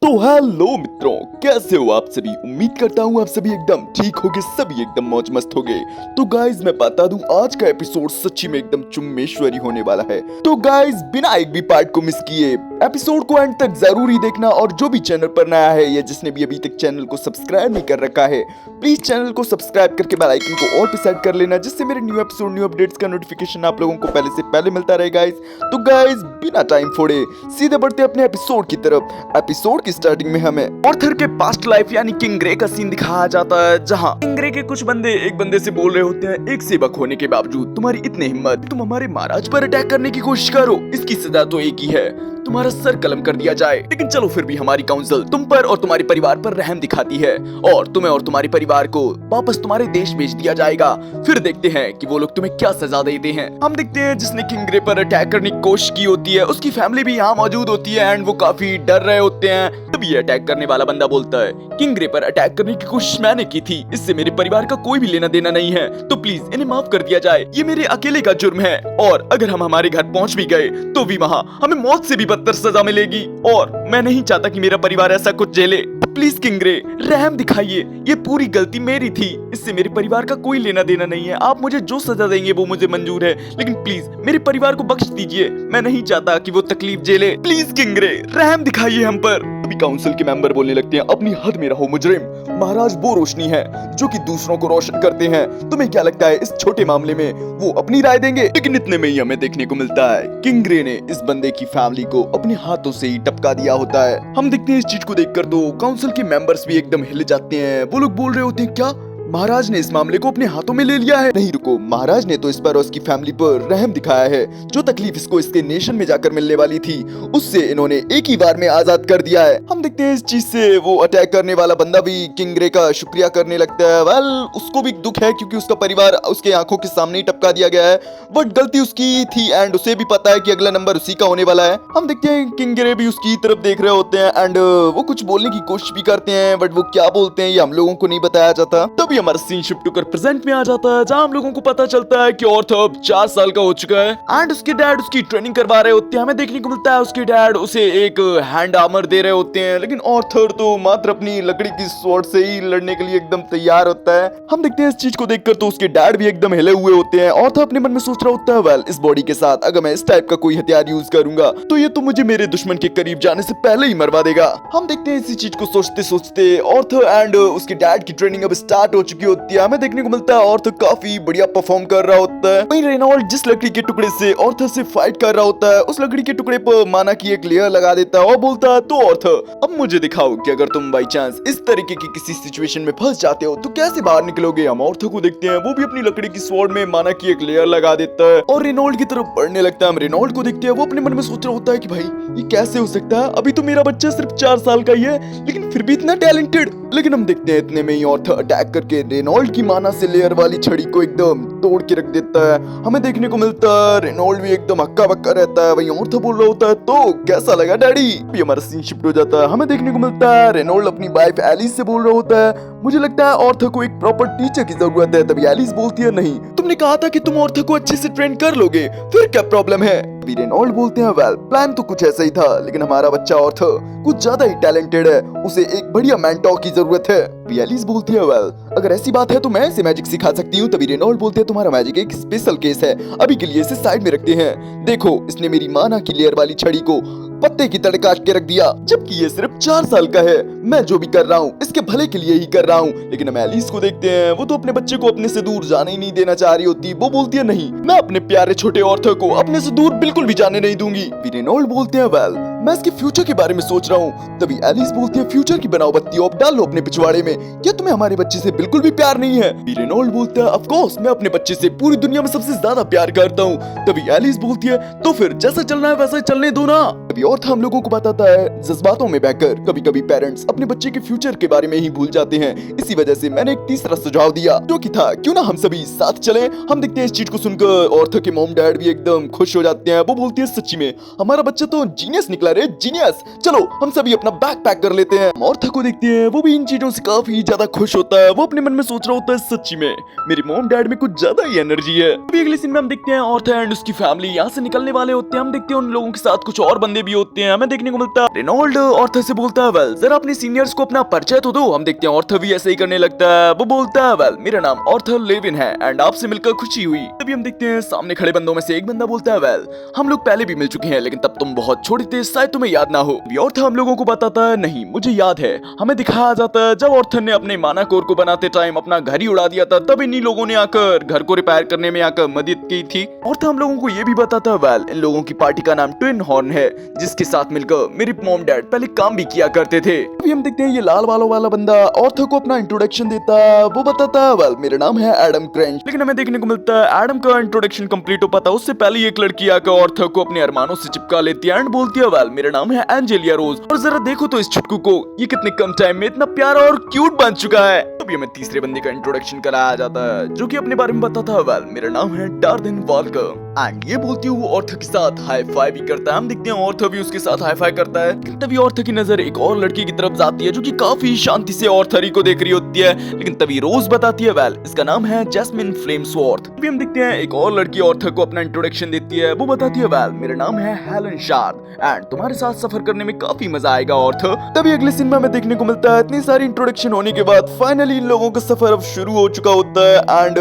तो हेलो मित्रों, कैसे हो आप सभी। उम्मीद करता हूँ आप सभी एकदम ठीक होगे, सभी एकदम मौज मस्त होगे। तो गाइज मैं बता दूं, आज का एपिसोड सच्ची में एकदम चुम्मेश्वरी होने वाला है। तो गाइज बिना एक भी पार्ट को मिस किए एपिसोड को एंड तक जरूर ही देखना। और जो भी चैनल पर नया है या जिसने भी अभी तक चैनल को सब्सक्राइब नहीं कर रखा है, प्लीज चैनल को सब्सक्राइब करके बेल आइकन को ऑल पे सेट कर लेना, जिससे मेरे न्यू एपिसोड न्यू अपडेट्स का नोटिफिकेशन आप लोगों को पहले से पहले मिलता रहे गाइज। तो गाइज बिना टाइम फोड़े सीधे बढ़ते अपने एपिसोड की तरफ। एपिसोड की स्टार्टिंग में हमें ऑर्थर के पास्ट लाइफ यानी किंग ग्रे का सीन दिखाया जाता है, जहां किंग ग्रे के कुछ बंदे एक बंदे से बोल रहे होते हैं, एक सेवक होने के बावजूद तुम्हारी इतनी हिम्मत, तुम हमारे महाराज पर अटैक करने की कोशिश करो, इसकी सजा तो एक ही है, तुम्हारा सर कलम कर दिया जाए। लेकिन चलो फिर भी हमारी काउंसिल तुम पर और तुम्हारे परिवार पर रहम दिखाती है और तुम्हें और तुम्हारे परिवार को वापस तुम्हारे देश भेज दिया जाएगा। फिर देखते हैं कि वो लोग तुम्हें क्या सजा देते हैं। हम देखते हैं जिसने किंग ग्रे पर अटैक करने की कोशिश की होती है, उसकी फैमिली भी यहाँ मौजूद होती है एंड वो काफी डर रहे होते हैं। तब ये अटैक करने वाला बंदा बोलता है, किंग ग्रे पर अटैक करने की कोशिश मैंने की थी, इससे मेरे परिवार का कोई भी लेना देना नहीं है, तो प्लीज इन्हें माफ कर दिया जाए, ये मेरे अकेले का जुर्म है और अगर हम हमारे घर पहुंच भी गए तो भी वहाँ हमें मौत से भी बदतर सजा मिलेगी और मैं नहीं चाहता कि मेरा परिवार ऐसा कुछ झेले। प्लीज किंग ग्रे रहम दिखाइए, ये पूरी गलती मेरी थी, इससे मेरे परिवार का कोई लेना देना नहीं है, आप मुझे जो सजा देंगे वो मुझे मंजूर है, लेकिन प्लीज मेरे परिवार को बख्श दीजिए, मैं नहीं चाहता कि वो तकलीफ झेले, प्लीज किंग ग्रे रहम दिखाइए हम पर। अभी काउंसिल के मेंबर बोलने लगते हैं, अपनी हद में रहो मुजरिम, महाराज वो रोशनी है जो कि दूसरों को रोशन करते हैं, तुम्हें क्या लगता है इस छोटे मामले में वो अपनी राय देंगे। लेकिन इतने में ही हमें देखने को मिलता है किंग ग्रे ने इस बंदे की फैमिली को अपने हाथों से ही टपका दिया होता है। हम देखते हैं इस चीज को देखकर तो काउंसिल के मेंबर्स भी एकदम हिल जाते हैं। वो लोग बोल रहे होते हैं, क्या महाराज ने इस मामले को अपने हाथों में ले लिया है। नहीं रुको, महाराज ने तो इस पर और उसकी फैमिली पर रहम दिखाया है, जो तकलीफ इसको इसके नेशन में जाकर मिलने वाली थी उससे इन्होंने एक ही बार में आजाद कर दिया है। हम देखते हैं इस चीज से वो अटैक करने वाला बंदा भी किंग ग्रे का शुक्रिया करने लगता है। वेल उसको भी दुख है क्योंकि उसका परिवार उसके आंखों के सामने ही टपका दिया गया है, बट गलती उसकी थी एंड उसे भी पता है कि अगला नंबर उसी का होने वाला है। हम देखते हैं किंग ग्रे भी उसकी तरफ देख रहे होते हैं एंड वो कुछ बोलने की कोशिश भी करते हैं, बट वो क्या बोलते हैं ये हम लोगों को नहीं बताया जाता। तभी हमारा सीन शिफ्ट होकर प्रेजेंट में आ जाता है, जहां हम लोगों को पता चलता है कि ऑर्थर अब 4 साल का हो चुका है एंड उसके डैड उसकी ट्रेनिंग करवा रहे होते हैं। हमें देखने को मिलता है उसके डैड उसे एक हैंड आर्मर दे रहे होते हैं, लेकिन ऑर्थर तो मात्र अपनी लकड़ी की स्वॉर्ड से ही लड़ने के लिए एकदम तैयार होता है। हम देखते हैं इस चीज को देखकर तो उसके डैड भी एकदम हिले हुए होते हैं। ऑर्थर अपने मन में सोच रहा होता है, वेल इस बॉडी के साथ अगर मैं इस टाइप का कोई हथियार यूज करूंगा तो ये तो मुझे मेरे दुश्मन के करीब जाने से पहले ही मरवा देगा। हम देखते हैं इसी चीज को सोचते सोचते ऑर्थर एंड उसके डैड की ट्रेनिंग अब स्टार्ट हो चुकी होती है। हमें देखने को मिलता है ऑर्थर काफी बढ़िया परफॉर्म कर रहा होता है। वहीं रेनॉल्ड जिस लकड़ी के टुकड़े से ऑर्थर से फाइट कर रहा होता है, उस लकड़ी के टुकड़े पर माना की एक लेयर लगा देता है और बोलता है, तो ऑर्थर अब मुझे दिखाओ कि अगर तुम बाई चांस इस तरीके की किसी सिचुएशन में फंस जाते हो तो कैसे बाहर निकलोगे। हम ऑर्थर को देखते हैं, वो भी अपनी लकड़ी की स्वॉर्ड में माना की एक लेयर लगा देता है और रेनॉल्ड की तरफ बढ़ने लगता है। हम रेनॉल्ड को देखते हैं, वो अपने मन में सोच रहा होता है कि भाई ये कैसे हो सकता है, अभी तो मेरा बच्चा सिर्फ 4 साल का ही है लेकिन फिर भी इतना टैलेंटेड। लेकिन हम देखते हैं इतने में ही ऑर्थर अटैक करके रेनॉल्ड की माना से लेयर वाली छड़ी को एकदम तोड़ के रख देता है। हमें देखने को मिलता है रेनॉल्ड भी एकदम हक्का बक्का रहता है। वहीं ऑर्थर बोल रहा होता है, तो कैसा लगा डैडी। अभी हमारा सीन शिफ्ट हो जाता है। हमें देखने को मिलता है रेनॉल्ड अपनी वाइफ एलिस से बोल रहा होता है, मुझे लगता है ऑर्थर को एक प्रॉपर टीचर की जरूरत है। तभी एलिस बोलती है, नहीं तुमने कहा था कि तुम ऑर्थर को अच्छे से ट्रेन कर लोगे, फिर क्या प्रॉब्लम है। अभी रेनॉल्ड बोलते हैं, वेल प्लान तो कुछ ऐसा ही था, लेकिन हमारा बच्चा ऑर्थर कुछ ज्यादा ही टैलेंटेड है, उसे एक बढ़िया मेंटोर की जरूरत है। एलिस बोलती है, वेल अगर ऐसी बात है तो मैं इसे मैजिक सिखा सकती हूँ। तभी रेनॉल्ड बोलते हैं, तुम्हारा मैजिक एक स्पेशल केस है, अभी के लिए इसे साइड में रखते हैं। देखो इसने मेरी माना की लेयर वाली छड़ी को पत्ते की तरह काट के रख दिया, जबकि ये सिर्फ 4 साल का है। मैं जो भी कर रहा हूँ इसके भले के लिए ही कर रहा हूँ। लेकिन हम एलिस को देखते हैं, वो तो अपने बच्चे को अपने से दूर जाने ही नहीं देना चाह रही होती। वो बोलती है, नहीं मैं अपने प्यारे छोटे ऑर्थर को अपने से दूर बिल्कुल भी जाने नहीं दूंगी। रेनॉल्ड बोलते हैं, वेल मैं इसके फ्यूचर के बारे में सोच रहा हूँ। तभी एलिस बोलती है, फ्यूचर की बनाओ बत्ती अब डालो अपने पिछवाड़े में, क्या तुम्हें हमारे बच्चे से बिल्कुल भी प्यार नहीं है। रेनॉल्ड बोलता है, ऑफ कोर्स मैं अपने बच्चे से पूरी दुनिया में सबसे ज्यादा प्यार करता हूँ। तभी एलिस बोलती है, तो फिर जैसा चलना है वैसा चलने दो ना। अभी ऑर्थर हम लोगों को बताता है, जज्बातों में बहकर कभी कभी पेरेंट्स अपने बच्चे के फ्यूचर के बारे में ही भूल जाते हैं, इसी वजह से मैंने एक तीसरा सुझाव दिया जो कि था, क्यों ना हम सभी साथ चलें। हम देखते हैं इस चीज को सुनकर ऑर्थर के मॉम डैड भी एकदम खुश हो जाते हैं। वो बोलती है, सच्ची में हमारा बच्चा तो जीनियस निकला अरे जीनियस, चलो हम सभी अपना बैग पैक कर लेते हैं। ऑर्था को देखते हैं, वो भी इन चीजों से काफी ज्यादा खुश होता है। वो अपने मन में सोच रहा होता है सच्ची में मेरी मॉम डैड में कुछ ज्यादा ही एनर्जी है। अभी अगले सीन में हम देखते हैं ऑर्था एंड उसकी फैमिली यहाँ से निकलने वाले होते हैं। हम देखते हैं उन लोगों के साथ कुछ और बंदे भी होते हैं। हमें देखने को मिलता है रेनॉल्ड ऑर्था से बोलता है वेल जरा अपने सीनियर्स को अपना परिचय तो दो। हम देखते हैं ऑर्था भी ऐसे ही करने लगता है। वो बोलता है वेल मेरा नाम ऑर्था लेविन है एंड आपसे मिलकर खुशी हुई। तभी हम देखते हैं सामने खड़े बंदों में से एक बंदा बोलता है वेल हम लोग पहले भी मिल चुके हैं लेकिन तब तुम बहुत छोटे थे, शायद तुम्हें याद ना हो। ऑर्था हम लोगों को बताता है नहीं मुझे याद है। हमें दिखाया जाता है जब ऑर्थन ने अपने माना कोर को बनाते टाइम अपना घर ही उड़ा दिया था, तब इन्हीं लोगों ने आकर घर को रिपेयर करने में आकर मदद की थी। ऑर्था हम लोगों को ये भी बताता है वेल इन लोगों की पार्टी का नाम ट्विन हॉर्न है जिसके साथ मिलकर मेरे मॉम डैड पहले काम भी किया करते थे। अभी हम देखते हैं ये लाल बालों वाला बंदा ऑर्था को अपना इंट्रोडक्शन देता है। वो बताता है वेल मेरा नाम है एडम क्रंच। लेकिन हमें देखने को मिलता है एडम का इंट्रोडक्शन कंप्लीट हो पाता उससे पहले एक लड़की आकर ऑर्था को अपने अरमानों से चिपका लेती है एंड बोलती है वेल मेरा नाम है एंजेलिया रोज और जरा देखो तो इस छुटकू को, ये कितने कम टाइम में इतना प्यारा और क्यूट बन चुका है। तभी हमें तीसरे बंदे का इंट्रोडक्शन कराया जाता है जो कि अपने बारे में बताता है वेल मेरा नाम है डार्देन वॉल्कर एंड ये बोलती है वो ऑर्था के साथ हाई फाई भी करता है। हम देखते हैं ऑर्था भी उसके साथ हाई फाई करता है। तभी ऑर्था की नजर एक और लड़की की तरफ जाती है जो कि काफी शांति से ऑर्थरी को देख रही होती है। लेकिन तभी रोज बताती है वेल इसका नाम है जैस्मिन फ्लेमस्वर्थ। तभी हम देखते हैं एक और लड़की ऑर्था को अपना इंट्रोडक्शन देती है। वो बताती है वेल मेरा नाम है हेलन शार्प एंड तुम्हारे साथ सफर करने में काफी मजा आएगा ऑर्था। तभी अगले सीन में हमें देखने को मिलता है इतनी सारी इंट्रोडक्शन होने के बाद फाइनली इन लोगों का सफर अब शुरू हो चुका होता है एंड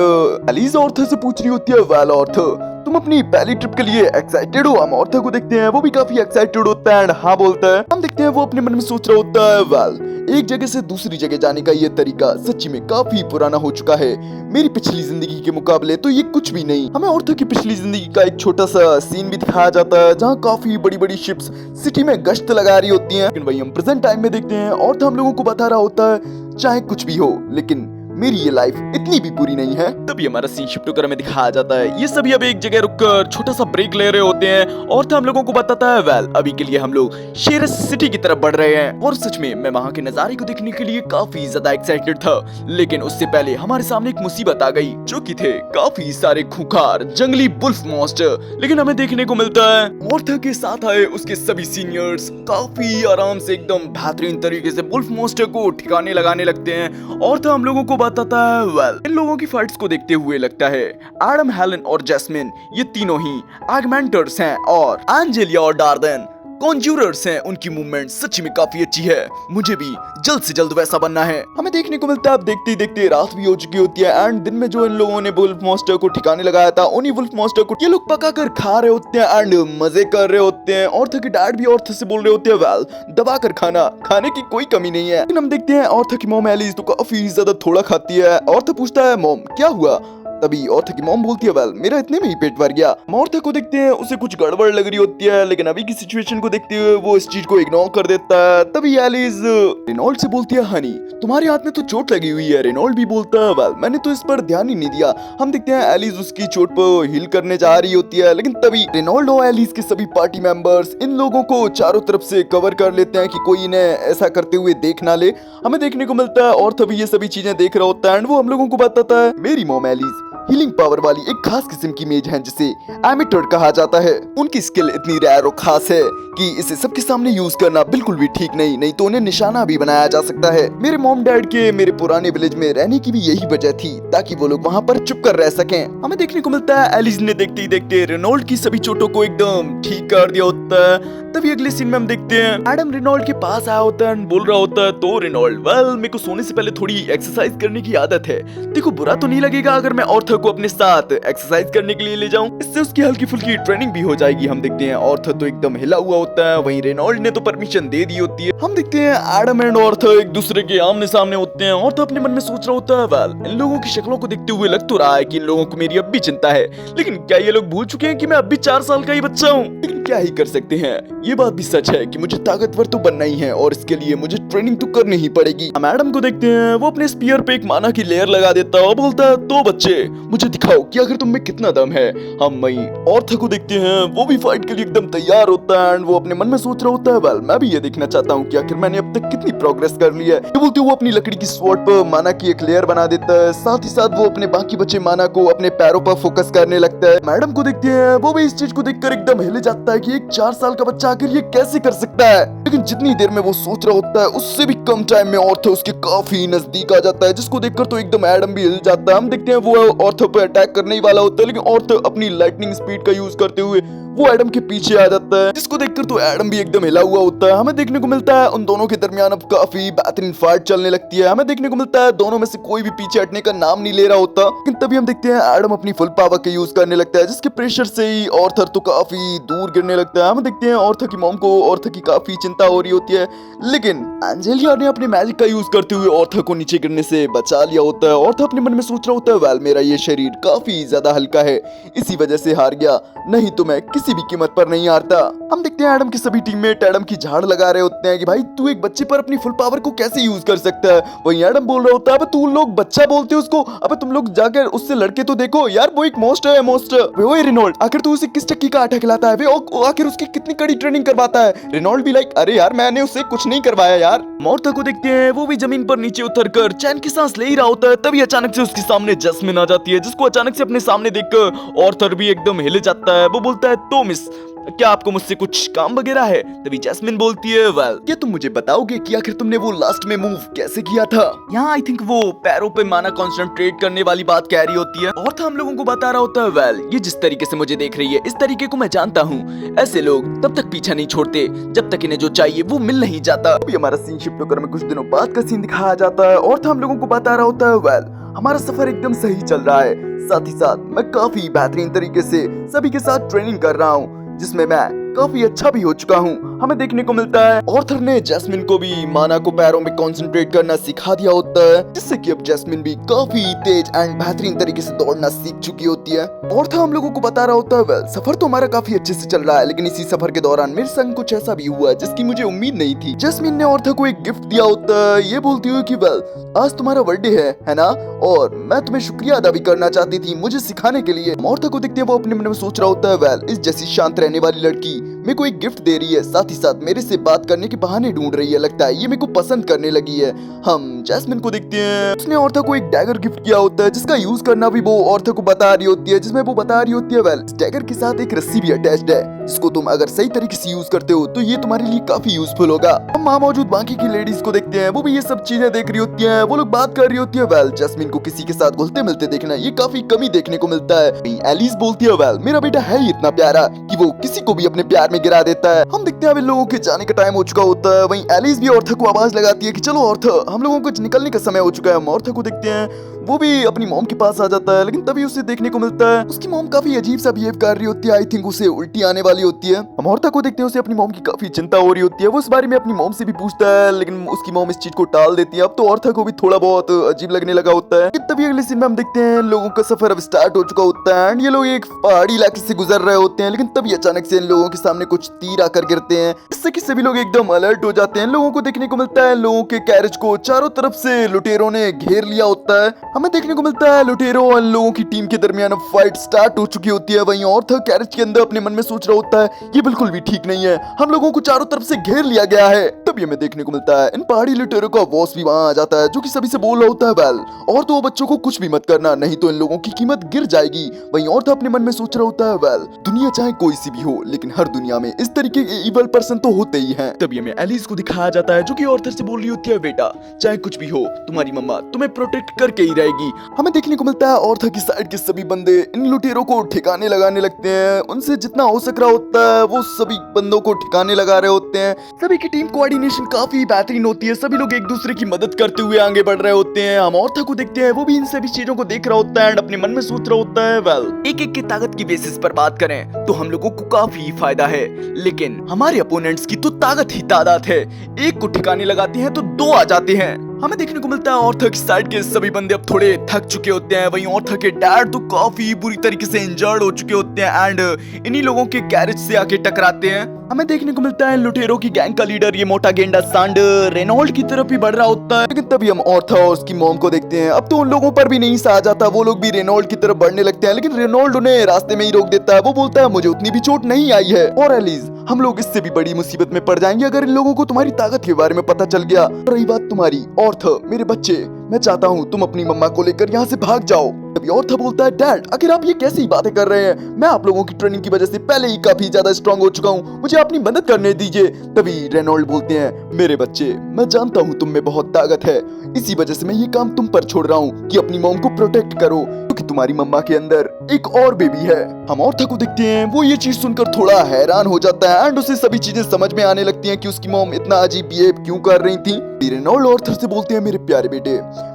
एलिज ऑर्था से पूछ रही होती है वेल ऑर्था तुम अपनी पहली ट्रिप के लिए एक्साइटेड हो। हम ऑर्था को देखते हैं वो भी काफी एक्साइटेड होता है एंड हाँ बोलता है। हम देखते हैं वो अपने मन में सोच रहा होता है वेल एक जगह से दूसरी जगह जाने का ये तरीका सच्ची में काफी पुराना हो चुका है। मेरी पिछली जिंदगी के मुकाबले तो ये कुछ भी नहीं। हमें ऑर्था की पिछली जिंदगी का एक छोटा सा सीन भी दिखाया जाता है जहाँ काफी बड़ी बड़ी शिप्स सिटी में गश्त लगा रही होती हैं। लेकिन वही हम प्रेजेंट टाइम में देखते हैं ऑर्था हम लोगों को बता रहा होता है चाहे कुछ भी हो लेकिन मेरी ये लाइफ इतनी भी बुरी नहीं है। तभी हमारा सीन शिफ्ट होकर हमें दिखाया जाता है ये सभी अब एक जगह रुककर छोटा सा ब्रेक ले रहे होते हैं। ऑर्था हम लोगों को बताता है वेल अभी के लिए हम लोग शेरस सिटी की तरफ बढ़ रहे हैं और सच में मैं वहाँ के नजारे को देखने के लिए काफी ज्यादा एक्साइटेड था। लेकिन उससे पहले हमारे सामने एक मुसीबत आ गई जो कि थे काफी सारे खूंखार जंगली वुल्फ मॉन्स्टर। लेकिन हमें देखने को मिलता है ऑर्था के साथ आए उसके सभी सीनियर्स काफी आराम से एकदम बेहतरीन तरीके से वुल्फ मॉन्स्टर को ठिकाने लगाने लगते हैं। ऑर्था हम लोगों को बताता है वेल इन लोगों की फाइट्स को देखते हुए लगता है एडम हेलन और जैस्मिन ये तीनों ही आगमेंटर्स हैं और एंजेलिया और डार्देन कॉन्ज्यूरर्स हैं। उनकी मूवमेंट सच में काफी अच्छी है। मुझे भी जल्द से जल्द वैसा बनना है। हमें देखने को मिलता है अब देखते ही देखते रात भी हो चुकी होती है एंड दिन में जो इन लोगों ने वुल्फ मॉन्स्टर को ठिकाने लगाया था उन्हीं वुल्फ मॉन्स्टर को ये लोग पका कर खा रहे होते हैं एंड मजे कर रहे होते हैं। ऑर्था के डैड भी ऑर्था से बोल रहे होते हैं वेल दबा कर खाना, खाने की कोई कमी नहीं है। लेकिन हम देखते हैं ऑर्था की मॉम एलिस तो काफी ज्यादा थोड़ा खाती है। ऑर्था पूछता है मॉम क्या हुआ। तभी ऑर्था की मॉम बोलती है वेल मेरा इतने में ही पेट भर गया। ऑर्था को देखते हैं उसे कुछ गड़बड़ लग रही होती है लेकिन अभी की सिचुएशन को देखते हुए वो इस चीज को इग्नोर कर देता है। तभी एलिस रेनॉल्ड से बोलती है हनी तुम्हारे हाथ में तो चोट लगी हुई है। रेनॉल्ड भी बोलता है वेल मैंने तो इस पर ध्यान ही नहीं दिया। हम देखते हैं एलिस उसकी चोट पर हील करने जा रही होती है लेकिन तभी रेनॉल्ड और एलिस के सभी पार्टी मेंबर्स इन लोगों को चारों तरफ से कवर कर लेते हैं कि कोई इन्हें ऐसा करते हुए देख ना ले। हमें देखने को मिलता है और तभी ये सभी चीजें देख रहा होता है एंड वो हम लोगों को बताता है मेरी मॉम एलिस हीलिंग पावर वाली एक खास किस्म की मेज है जिसे एमिटर कहा जाता है। उनकी स्किल इतनी रेयर और खास है कि इसे सबके सामने यूज करना बिल्कुल भी ठीक नहीं तो उन्हें निशाना भी बनाया जा सकता है। मेरे मॉम डैड के मेरे पुराने विलेज में रहने की भी यही वजह थी ताकि वो लोग वहाँ पर चुप कर रह सकें। हमें देखने को मिलता है एलिस ने देखते ही देखते रेनॉल्ड की सभी चोटों को एकदम ठीक कर दिया होता है। तभी अगले सीन में हम देखते हैं एडम रेनॉल्ड के पास आया होता है बोल रहा होता है तो रेनॉल्ड वेल मेरे को सोने से पहले थोड़ी एक्सरसाइज करने की आदत है। देखो बुरा तो नहीं लगेगा अगर मैं ऑर्थर को अपने साथ एक्सरसाइज करने के लिए ले जाऊं, इससे उसकी हल्की फुल्की ट्रेनिंग भी हो जाएगी। हम देखते हैं ऑर्थर तो एकदम हिला हुआ होता है, वहीं रेनॉल्ड ने तो परमिशन दे दी होती है। हम देखते हैं एडम एंड ऑर्थर एक दूसरे के आमने सामने होते हैं। ऑर्थर अपने मन में सोच रहा होता है वेल इन लोगों की शक्लों को देखते हुए लग तो रहा है कि इन लोगों को मेरी अब भी चिंता है, लेकिन क्या ये लोग भूल चुके हैं कि मैं अब भी 4 साल का ही बच्चा हूँ। लेकिन क्या ही कर सकते हैं, ये बात भी सच है कि मुझे ताकतवर तो बनना ही है और इसके लिए मुझे ट्रेनिंग तो करनी ही पड़ेगी। हम एडम को देखते हैं, वो अपने स्पीयर पे एक माना की लेयर लगा देता है और बोलता है तो बच्चे मुझे दिखाओ कि आखिर तुम में कितना दम है। हम मई ऑर्थर को देखते हैं, वो भी फाइट के लिए एकदम तैयार होता है एंड वो अपने मन में सोच रहा होता है वेल मैं भी ये देखना चाहता हूँ कि आखिर मैंने अब तक कितनी प्रोग्रेस कर ली है। ये बोलते वो अपनी लकड़ी की स्वॉर्ड पर माना की एक लेयर बना देता है, साथ ही साथ वो अपने बाकी बचे माना को अपने पैरों पर फोकस करने लगता है। मैडम को देखते हैं, वो भी इस चीज को देखकर एकदम हिले जाता है है कि एक 4 साल का बच्चा आखिर ये कैसे कर सकता है। लेकिन जितनी देर में वो सोच रहा होता है उससे भी कम टाइम में ऑर्थर उसके काफी नजदीक आ जाता है, जिसको देखकर तो एकदम एडम भी हिल जाता है। हम देखते हैं वो ऑर्थर पे अटैक करने ही वाला होता है, लेकिन ऑर्थर अपनी लाइटनिंग स्पीड का यूज करते हुए वो एडम के पीछे आ जाता है, जिसको देखकर तो एडम भी एकदम हिला हुआ होता है। हमें देखने को मिलता है उन दोनों के दरमियान अब काफी बेहतरीन फाइट चलने लगती है। हमें देखने को मिलता है दोनों में से कोई भी पीछे हटने का नाम नहीं ले रहा होता, लेकिन तभी हम देखते हैं एडम अपनी फुल पावर का यूज करने लगता है, जिसके प्रेशर से ही ऑर्थर तो काफी दूर गिरने लगता है। हम देखते हैं ऑर्थर की मॉम को ऑर्थर की काफी चिंता हो रही होती है, लेकिन एंजेलिया ने अपने मैजिक का यूज करते हुए ऑर्थर को नीचे गिरने से बचा लिया होता है। ऑर्थर अपने मन में सोच रहा होता है वेल मेरा ये शरीर काफी ज्यादा हल्का है, इसी वजह से हार गया, नहीं तो मैं किसी भी कीमत पर नहीं हारता। हम देखते हैं एडम के सभी टीममेट एडम की झाड़ लगा रहे होते हैं कि भाई तू एक बच्चे पर अपनी फुल पावर को कैसे यूज कर सकता है। वहीं एडम बोल रहा होता है अबे तू लोग बच्चा बोलते हो उसको, अबे तुम लोग जाकर उससे लड़के तो देखो यार, वो एक मोस्टर है मोस्टर। ओए रेनॉल्ड आखिर तू उसे किस टक्की का आटा खिलाता है, वे आखिर उसकी कितनी कड़ी ट्रेनिंग करवाता है। रेनॉल्ड भी लाइक अरे यार मैंने उससे कुछ नहीं करवाया यार। ऑर्थर को देखते हैं वो भी जमीन पर नीचे उतरकर चैन की सांस ले ही रहा होता है, तभी अचानक से उसके सामने जैस्मिन आ जाती है, जिसको अचानक से अपने सामने देखकर ऑर्थर भी एकदम हिल जाता है। वो बोलता है तो मिस क्या आपको मुझसे कुछ काम वगैरह है। तभी जैस्मिन बोलती है वेल क्या तुम मुझे बताओगे कि आखिर तुमने वो लास्ट में मूव कैसे किया था। यहाँ आई थिंक वो पैरों पे माना कंसंट्रेट करने वाली बात कह रही होती है। और हम लोगों को बता रहा होता है वेल ये जिस तरीके से मुझे देख रही है इस तरीके को मैं जानता हूँ, ऐसे लोग तब तक पीछा नहीं छोड़ते जब तक इन्हें जो चाहिए वो मिल नहीं जाता। अभी हमारा सीन शिफ्ट होकर में कुछ दिनों बाद का सीन दिखाया जाता है और हम लोगों को बता रहा होता है वेल हमारा सफर एकदम सही चल रहा है, साथ ही साथ मैं काफी बेहतरीन तरीके से सभी के साथ ट्रेनिंग कर रहा हूँ, जिसमें मैं काफी अच्छा भी हो चुका हूँ। हमें देखने को मिलता है ऑर्थर ने जैस्मिन को भी माना को पैरों में कंसंट्रेट करना सिखा दिया होता है, जिससे कि अब जैस्मिन भी काफी तेज एंड बेहतरीन तरीके से दौड़ना सीख चुकी होती है। ऑर्थर हम लोगों को बता रहा होता है वेल सफर तो हमारा काफी अच्छे से चल रहा है, लेकिन इसी सफर के दौरान मेरे संग कुछ ऐसा भी हुआ जिसकी मुझे उम्मीद नहीं थी। जैस्मिन ने ऑर्थर को एक गिफ्ट दिया होता है, ये बोलती हुई कि वेल आज तुम्हारा बर्थडे है ना, और मैं तुम्हें शुक्रिया अदा भी करना चाहती थी मुझे सिखाने के लिए। ऑर्थर को देखते हैं वो अपने मन में सोच रहा होता है वेल इस जैसी शांत रहने वाली लड़की मेरे को एक गिफ्ट दे रही है, साथ ही साथ मेरे से बात करने के बहाने ढूंढ रही है, लगता है ये मेरे को पसंद करने लगी है। हम जैस्मिन को देखते हैं उसने ऑर्थर को एक डैगर गिफ्ट किया होता है, जिसका यूज करना भी वो ऑर्थर को बता रही होती है, जिसमें वो बता रही होती है वेल इस डैगर के साथ एक रस्सी भी अटैच्ड है, जिसको तुम अगर सही तरीके से यूज करते हो तो ये तुम्हारे लिए काफी यूजफुल होगा। हम वहाँ मौजूद बाकी की लेडीज को देखते हैं वो भी ये सब चीजें देख रही होती है, वो लोग बात कर रही होती है वेल जैस्मिन को किसी के साथ घुलते मिलते देखना ये काफी कमी देखने को मिलता है। एलिस बोलती है वेल मेरा बेटा है ही इतना प्यारा कि वो किसी को भी अपने प्यार में गिरा देता है। हम देखते हैं अब इन लोगों के जाने का टाइम हो चुका होता है। वहीं एलिस भी ऑर्थर को आवाज लगाती है कि चलो ऑर्थर हम लोगों को निकलने का समय हो चुका है। हम ऑर्थर को देखते हैं वो भी अपनी मॉम के पास आ जाता है, लेकिन तभी उसे देखने को मिलता है उसकी मॉम काफी अजीब सा बिहेव कर रही होती है, आई थिंक उसे उल्टी आने वाली होती है। हम ऑर्थर को देखते हैं उसे अपनी मॉम की काफी चिंता हो रही होती है, वो इस बारे में अपनी मॉम से भी पूछता है, लेकिन उसकी मॉम इस चीज को टाल देती है। अब तो ऑर्थर को भी थोड़ा बहुत अजीब लगने लगा होता है। तभी अगले सीन में हम देखते हैं लोगों का सफर अब स्टार्ट हो चुका होता है एंड ये लोग एक पहाड़ी इलाके से गुजर रहे होते हैं, लेकिन तभी अचानक से इन लोगों के सामने कुछ तीर आकर गिरते हैं, जिससे कि सभी लोग एकदम अलर्ट हो जाते हैं। लोगों को देखने को मिलता है लोगों के कैरेज को चारों तरफ से लुटेरों ने घेर लिया होता है। हमें देखने को मिलता है लुटेरों और लोगों की टीम के दरमियान अब फाइट स्टार्ट हो चुकी होती है। वहीं ऑर्थर कैरेज के अंदर अपने मन में सोच रहा होता है ये बिल्कुल भी ठीक नहीं है, हम लोगों को चारों तरफ से घेर लिया गया है। तभी हमें देखने को मिलता है इन पहाड़ी लुटेरों का बॉस भी वहां आ जाता है, जो कि सभी से बोल रहा होता है वेल और तो बच्चों को कुछ भी मत करना, नहीं तो इन लोगों की कीमत गिर जाएगी। वहीं ऑर्थर अपने मन में सोच रहा होता है वेल दुनिया चाहे कोई सी भी हो, लेकिन हर दुनिया में इस तरीके के इवल पर्सन तो होते ही हैं। तभी हमें एलिस को दिखाया जाता है जो कि ऑर्थर से बोल रही होती है बेटा चाहे कुछ भी हो तुम्हारी मम्मा तुम्हें प्रोटेक्ट करके ही रहेगी। हमें देखने को मिलता है ऑर्थर की साइड के सभी बंदे इन लुटेरों को ठिकाने लगाने लगते हैं, उनसे जितना हो सक रहा होता है वो सभी बंदों को ठिकाने लगा रहे होते हैं। सभी की टीम कोऑर्डिनेशन काफी बेहतरीन होती है, सभी लोग एक दूसरे की मदद करते हुए आगे बढ़ रहे होते हैं। हम ऑर्थर को देखते हैं वो भी इन सभी चीजों को देख रहा होता है एंड अपने मन में सोच रहा होता है वेल एक एक की ताकत की बेसिस पर बात करें तो हम लोगों को काफी फायदा है, लेकिन हमारे अपोनेंट्स की तो ताकत ही तादाद है, एक को ठिकाने लगाते हैं तो दो आ जाते हैं। हमें देखने को मिलता है ऑर्थर की साइड के सभी बंदे अब थोड़े थक चुके होते हैं, वहीं ऑर्थर के डैड तो काफी बुरी तरीके से इंजर्ड हो चुके होते हैं एंड इन्हीं लोगों के गैरेज से आके टकराते हैं। हमें देखने को मिलता है लुटेरों की गैंग का लीडर ये मोटा गेंडा सांडर रेनॉल्ड की तरफ ही बढ़ रहा होता है, लेकिन तभी हम ऑर्थर और उसकी मॉम को देखते हैं। अब तो उन लोगों पर भी नहीं सहा जाता, वो लोग भी रेनॉल्ड की तरफ बढ़ने लगते हैं, लेकिन रेनॉल्ड उन्हें रास्ते में ही रोक देता है। वो बोलता है मुझे उतनी भी चोट नहीं आई है। और एलिस हम लोग इससे भी बड़ी मुसीबत में पड़ जाएंगे अगर इन लोगों को तुम्हारी ताकत के बारे में पता चल गया। रही बात तुम्हारी ऑर्थ, मेरे बच्चे, मैं चाहता हूँ तुम अपनी मम्मा को लेकर यहाँ से भाग जाओ। तभी ऑर्थ बोलता है, डैड आखिर आप ये कैसी बातें कर रहे हैं, मैं आप लोगों की ट्रेनिंग की वजह से पहले ही काफी ज्यादा स्ट्रांग हो चुका हूँ, मुझे अपनी मदद करने दीजिए। तभी रेनॉल्ड बोलते हैं, मेरे बच्चे, मैं जानता हूँ तुम में बहुत ताकत है, इसी वजह से मैं ये काम तुम पर छोड़ रहा हूँ कि अपनी मॉम को प्रोटेक्ट करो, क्योंकि तुम्हारी मम्मा के अंदर एक और बेबी है। हम ऑर्थ को देखते हैं, वो ये चीज सुनकर थोड़ा हैरान हो जाता है एंड उसे सभी चीजें समझ में आने लगती हैं कि उसकी मॉम इतना अजीब बिहेव क्यों कर रही थी। रेनॉल्ड ऑर्थर से बोलते हैं, मेरे प्यारे बेटे,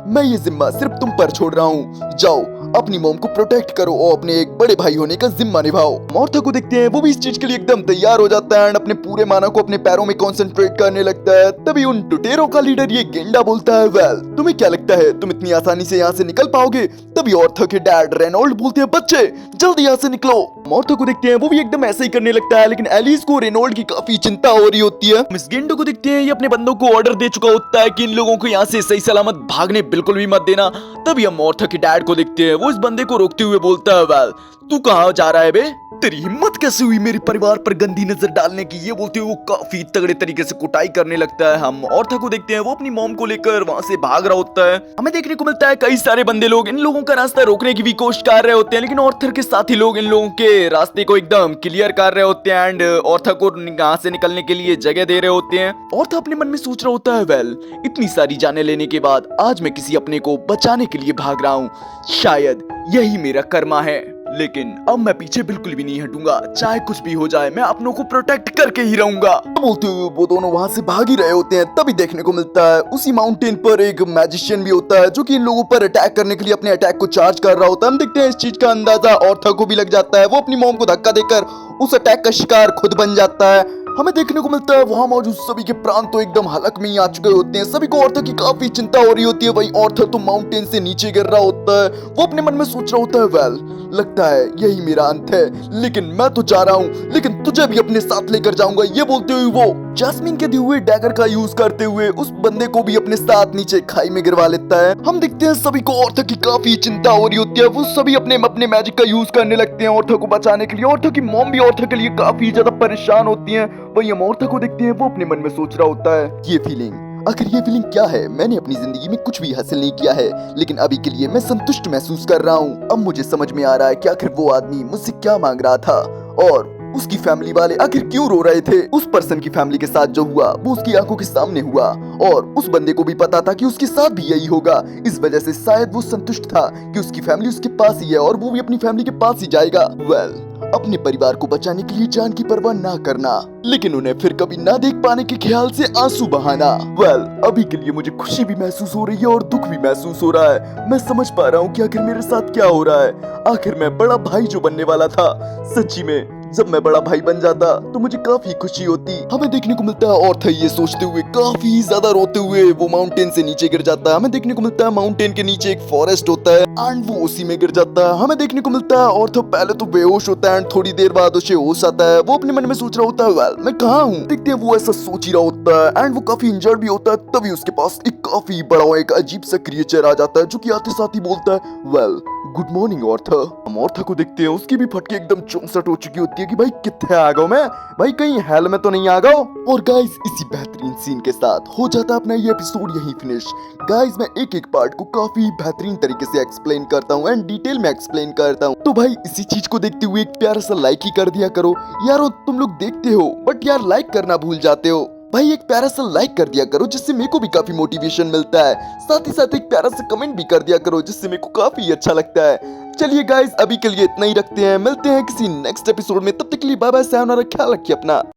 मैं ये जिम्मा सिर्फ तुम पर छोड़ रहा हूँ, जाओ अपनी मॉम को प्रोटेक्ट करो और अपने एक बड़े भाई होने का जिम्मा निभाओ। ऑर्थ को देखते हैं, वो भी इस चीज के लिए एकदम तैयार हो जाता है एंड अपने पूरे माना को अपने पैरों में कंसंट्रेट करने लगता है। तभी उन टुटेरों का लीडर ये गेंडा बोलता है, वेल तुम्हें क्या लगता है तुम इतनी आसानी से यहाँ से निकल पाओगे? तभी ऑर्थ के डैड रेनॉल्ड बोलते हैं, बच्चे जल्दी यहाँ से निकलो। ऑर्थ को देखते हैं, वो भी एकदम ऐसे ही करने लगता है, लेकिन एलिस को रेनॉल्ड की काफी चिंता हो रही होती है। मिस गेंडो को देखते हैं, ये अपने बंदों को ऑर्डर दे चुका होता है कि इन लोगों को यहाँ से सही सलामत भागने बिल्कुल भी मत देना। तभी हम ऑर्थ के डैड को देखते हैं, वो इस बंदे को रोकते हुए बोलता है, वेल तू कहाँ जा रहा है बे? तेरी हिम्मत कैसे हुई मेरे परिवार पर गंदी नजर डालने की? ये बोलते हुए वो काफी तगड़े तरीके से कुटाई करने लगता है। हम ऑर्थ को देखते हैं, वो अपनी मॉम को लेकर वहां से भाग रहा होता है। हमें देखने को मिलता है कई सारे बंदे लोग इन लोगों का रास्ता रोकने की भी कोशिश कर रहे होते हैं, लेकिन ऑर्थर के साथी लोग इन लोगों के रास्ते को एकदम क्लियर कर रहे होते हैं एंड ऑर्थ को यहाँ से निकलने के लिए जगह दे रहे होते हैं। ऑर्थ अपने मन में सोच रहा होता है, वेल इतनी सारी जाने लेने के बाद आज मैं किसी अपने को बचाने के लिए भाग रहा हूँ, शायद यही मेरा कर्मा है, लेकिन अब मैं पीछे बिल्कुल भी नहीं हटूंगा, चाहे कुछ भी हो जाए मैं अपनों को प्रोटेक्ट करके ही रहूंगा। बोलते हुए वो दोनों वहां से भाग ही रहे होते हैं। तभी देखने को मिलता है उसी माउंटेन पर एक मैजिशियन भी होता है जो कि इन लोगों पर अटैक करने के लिए अपने अटैक को चार्ज कर रहा होता है। हम देखते हैं इस चीज का अंदाजा ऑर्थ को भी लग जाता है, वो अपनी मॉम को धक्का देकर उस अटैक का शिकार खुद बन जाता है। हमें देखने को मिलता है वहां मौजूद सभी के प्राण तो एकदम हलक में ही आ चुके होते हैं, सभी को ऑर्थ की काफी चिंता हो रही होती है। वही ऑर्थ तो माउंटेन से नीचे गिर रहा होता है, वो अपने मन में सोच रहा होता है, वेल लगता है यही मेरा अंत है, लेकिन मैं तो जा रहा हूँ, लेकिन तुझे भी अपने साथ लेकर जाऊंगा। ये बोलते हुए वो जैस्मिन के दिए हुए डैगर का यूज करते हुए उस बंदे को भी अपने साथ नीचे खाई में गिरवा लेता है। हम देखते हैं सभी को ऑर्थ की काफी चिंता हो रही होती है, वो सभी अपने अपने मैजिक का यूज करने लगते हैं ऑर्थ को बचाने के लिए। ऑर्थ की मॉम भी ऑर्थ के लिए काफी ज्यादा परेशान होती है। वही हम ऑर्थ को देखते हैं, वो अपने मन में सोच रहा होता है, ये फीलिंग क्या है? मैंने अपनी जिंदगी में कुछ भी हासिल नहीं किया है, लेकिन अभी के लिए मैं संतुष्ट महसूस कर रहा हूँ। अब मुझे समझ में आ रहा है कि आखिर वो आदमी मुझसे क्या मांग रहा था और उसकी फैमिली वाले आखिर क्यों रो रहे थे। उस पर्सन की फैमिली के साथ जो हुआ वो उसकी आंखों के सामने हुआ और उस बंदे को भी पता था कि उसके साथ भी यही होगा। इस वजह से शायद वो संतुष्ट था कि उसकी फैमिली उसके पास ही है और वो भी अपनी फैमिली के पास ही जाएगा। वेल अपने परिवार को बचाने के लिए जान की परवाह ना करना, लेकिन उन्हें फिर कभी ना देख पाने के ख्याल से आंसू बहाना। वेल अभी के लिए मुझे खुशी भी महसूस हो रही है और दुख भी महसूस हो रहा है। मैं समझ पा रहा हूँ कि आखिर मेरे साथ क्या हो रहा है। आखिर मैं बड़ा भाई जो बनने वाला था, सच्ची में जब मैं बड़ा भाई बन जाता तो मुझे काफी खुशी होती। हमें देखने को मिलता है ऑर्थ ये सोचते हुए काफी ज्यादा रोते हुए वो माउंटेन से नीचे गिर जाता है। हमें देखने को मिलता है माउंटेन के नीचे एक फॉरेस्ट होता है एंड वो उसी में गिर जाता है। हमें देखने को मिलता है ऑर्थ पहले तो बेहोश होता है एंड थोड़ी देर बाद उसे होश आता है। वो अपने मन में सोच रहा होता है, वेल मैं कहाँ हूँ? देखते हैं वो ऐसा सोच ही रहा होता है एंड वो काफी इंजर्ड भी होता है। तभी उसके पास एक काफी बड़ा एक अजीब सा क्रिएचर आ जाता है जो कि आते साथ ही बोलता है, वेल गुड मॉर्निंग ऑर्थ। हम ऑर्थ को देखते हैं, उसकी भी फटके एकदम चौंसठ हो चुकी होती है कि भाई कितने आ गया मैं, भाई कहीं हेल में तो नहीं आ गया। और गाइस इसी बेहतरीन सीन के साथ हो जाता है अपना ये एपिसोड यहीं फिनिश। गाइस मैं एक एक पार्ट को काफी बेहतरीन तरीके से एक्सप्लेन करता हूँ एंड डिटेल में एक्सप्लेन करता हूँ, तो भाई इसी चीज को देखते हुए एक प्यारा सा लाइक ही कर दिया करो यारो। तुम लोग देखते हो बट यार लाइक करना भूल जाते हो। भाई एक प्यारा सा लाइक कर दिया करो जिससे मेरे को भी काफी मोटिवेशन मिलता है। साथ ही साथ एक प्यारा सा कमेंट भी कर दिया करो जिससे मेरे को काफी अच्छा लगता है। चलिए गाइस अभी के लिए इतना ही रखते हैं, मिलते हैं किसी नेक्स्ट एपिसोड में। तब तक के लिए बाय बाय, सायोनारा, ख्याल रखिए अपना।